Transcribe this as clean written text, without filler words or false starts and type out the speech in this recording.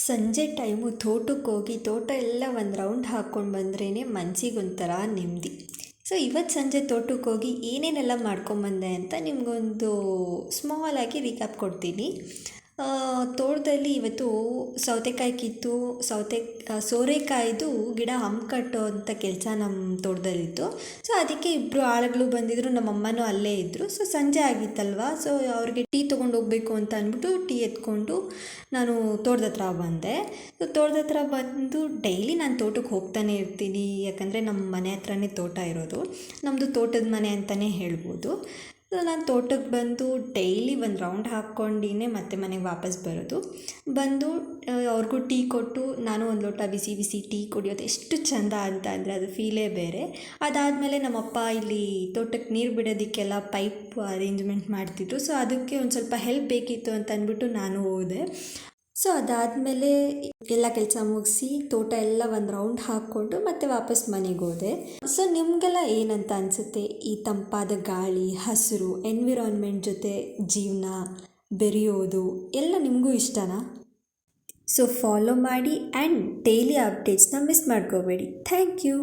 ಸಂಜೆ ಟೈಮು ತೋಟಕ್ಕೆ ಹೋಗಿ ತೋಟ ಎಲ್ಲ ಒಂದು ರೌಂಡ್ ಹಾಕ್ಕೊಂಡು ಬಂದ್ರೇ ಮನಸ್ಸಿಗೊಂಥರ ನೆಮ್ಮದಿ. ಸೊ ಇವತ್ತು ಸಂಜೆ ತೋಟಕ್ಕೆ ಹೋಗಿ ಏನೇನೆಲ್ಲ ಮಾಡ್ಕೊಂಬಂದೆ ಅಂತ ನಿಮಗೊಂದು ಸ್ಮಾಲಾಗಿ ರೀಕ್ಯಾಪ್ ಕೊಡ್ತೀನಿ. ತೋಟದಲ್ಲಿ ಇವತ್ತು ಸೌತೆಕಾಯಿ ಕಿತ್ತು ಸೋರೆಕಾಯಿದು ಗಿಡ ಹಂಪ್ ಕಟ್ಟೋ ಅಂಥ ಕೆಲಸ ನಮ್ಮ ತೋಟದಲ್ಲಿತ್ತು. ಸೊ ಅದಕ್ಕೆ ಇಬ್ಬರು ಆಳುಗಳು ಬಂದಿದ್ದರು, ನಮ್ಮ ಅಮ್ಮನೂ ಅಲ್ಲೇ ಇದ್ದರು. ಸೊ ಸಂಜೆ ಆಗಿತ್ತಲ್ವ, ಸೊ ಅವ್ರಿಗೆ ಟೀ ತೊಗೊಂಡು ಹೋಗಬೇಕು ಅಂತ ಅಂದ್ಬಿಟ್ಟು ಟೀ ಎತ್ಕೊಂಡು ನಾನು ತೋಟದ ಹತ್ರ ಬಂದೆ. ಸೊ ತೋಟದ ಹತ್ರ ಬಂದು ಡೈಲಿ ನಾನು ತೋಟಕ್ಕೆ ಹೋಗ್ತಾನೆ ಇರ್ತೀನಿ, ಯಾಕಂದರೆ ನಮ್ಮ ಮನೆ ಹತ್ರನೇ ತೋಟ ಇರೋದು. ನಮ್ಮದು ತೋಟದ ಮನೆ ಅಂತಲೇ ಹೇಳ್ಬೋದು. ಸೊ ನಾನು ತೋಟಕ್ಕೆ ಬಂದು ಡೈಲಿ ಒಂದು ರೌಂಡ್ ಹಾಕ್ಕೊಂಡಿನೇ ಮತ್ತೆ ಮನೆಗೆ ವಾಪಸ್ ಬರೋದು. ಬಂದು ಅವ್ರಿಗೂ ಟೀ ಕೊಟ್ಟು ನಾನು ಒಂದು ಲೋಟ ಬಿಸಿ ಬಿಸಿ ಟೀ ಕುಡಿಯೋದು ಎಷ್ಟು ಚೆಂದ ಅಂತ ಅಂದರೆ ಅದು ಫೀಲೇ ಬೇರೆ. ಅದಾದಮೇಲೆ ನಮ್ಮಪ್ಪ ಇಲ್ಲಿ ತೋಟಕ್ಕೆ ನೀರು ಬಿಡೋದಕ್ಕೆಲ್ಲ ಪೈಪ್ ಅರೇಂಜ್ಮೆಂಟ್ ಮಾಡ್ತಿದ್ರು. ಸೊ ಅದಕ್ಕೆ ಒಂದು ಸ್ವಲ್ಪ ಹೆಲ್ಪ್ ಬೇಕಿತ್ತು ಅಂತ ಅಂದ್ಬಿಟ್ಟು ನಾನು ಹೋದೆ. ಸೊ ಅದಾದಮೇಲೆ ಎಲ್ಲ ಕೆಲಸ ಮುಗಿಸಿ ತೋಟ ಎಲ್ಲ ಒಂದು ರೌಂಡ್ ಹಾಕ್ಕೊಂಡು ಮತ್ತೆ ವಾಪಸ್ ಮನೆಗೆ ಹೋದೆ. ಸೊ ನಿಮಗೆಲ್ಲ ಏನಂತ ಅನಿಸುತ್ತೆ? ಈ ತಂಪಾದ ಗಾಳಿ, ಹಸಿರು, ಎನ್ವಿರಾನ್ಮೆಂಟ್ ಜೊತೆ ಜೀವನ ಬೆರೆಯೋದು ಎಲ್ಲ ನಿಮಗೂ ಇಷ್ಟನಾ? ಸೊ ಫಾಲೋ ಮಾಡಿ ಆ್ಯಂಡ್ ಡೈಲಿ ಅಪ್ಡೇಟ್ಸ್ನ ಮಿಸ್ ಮಾಡ್ಕೋಬೇಡಿ. Thank you.